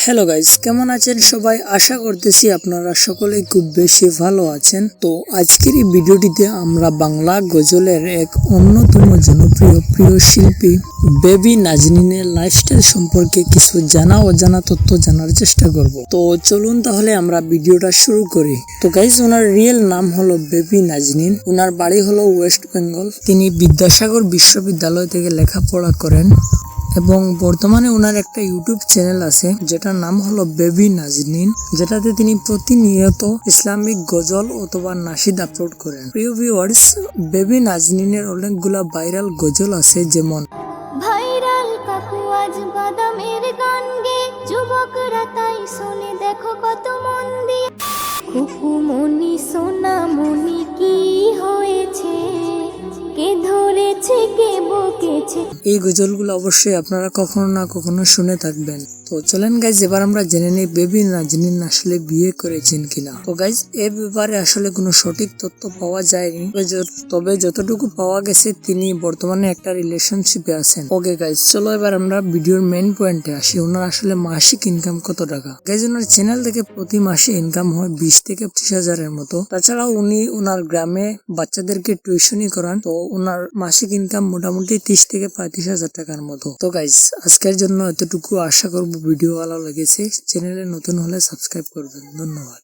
Hello guys, কেমন আছেন সবাই? আশা করতেছি আপনারা সকলেই খুব বেশি ভালো আছেন। তো আজকের এই ভিডিওটিতে আমরা বাংলা গজলের এক অন্যতম জনপ্রিয় শিল্পী বেবি নাজনীনের লাইফস্টাইল সম্পর্কে কিছু জানা অজানা তথ্য জানার চেষ্টা করব। তো চলুন তাহলে আমরা ভিডিওটা শুরু করি। তো গাইস, ওনার রিয়েল নাম হলো বেবি নাজনীন। ওনার বাড়ি হলো ওয়েস্ট বেঙ্গল। তিনি বিদ্যাসাগর বিশ্ববিদ্যালয় থেকে লেখাপড়া করেন এবং বর্তমানে ওনার একটা ইউটিউব চ্যানেল আছে যেটার নাম হলো বেবি নাজনীন, যেটাতে তিনি প্রতিনিয়ত ইসলামিক গজল অথবা নাশিদ আপলোড করেন। প্রিয় ভিউয়ার্স, বেবি নাজনীনের অনেকগুলা ভাইরাল গজল আছে, যেমন ভাইরাল কাকু আজ বাদামের গান গে, যুবকরা তাই শুনে দেখো কত মন দিয়ে। কুকু মনি সোনা মনি কি হয়েছে, কে ধরেছে কে বকেছে। এই গজলগুলো অবশ্যই আপনারা কখনো না কখনো শুনে থাকবেন। তো চলেন গাইজ, এবার আমরা জেনে নিই বেবি নাজনীন আসলে বিয়ে করেছেন কিনা। তো গাইজ, এ ব্যাপারে আসলে কোনো সঠিক তথ্য পাওয়া যায়নি, তবে যতটুকু পাওয়া গেছে তিনি বর্তমানে একটা রিলেশনশিপে আছেন। ওকে গাইজ, চলো এবার আমরা ভিডিওর মেইন পয়েন্টে আসি। ওনার আসলে মাসিক ইনকাম কত টাকা। গাইজ, ওনার চ্যানেল থেকে প্রতি মাসে ইনকাম হয় 20 থেকে 25,000-এর মতো। তাছাড়াও উনি ওনার গ্রামে বাচ্চাদেরকে টিউশনই করান। তো ওনার মাসিক ইনকাম মোটামুটি 30 থেকে 35,000 টাকার মতো। তো গাইজ, আজকের জন্য এতটুকু। আশা করব ভিডিও ভালো লেগেছে। চ্যানেলে নতুন হলে সাবস্ক্রাইব করবেন। ধন্যবাদ।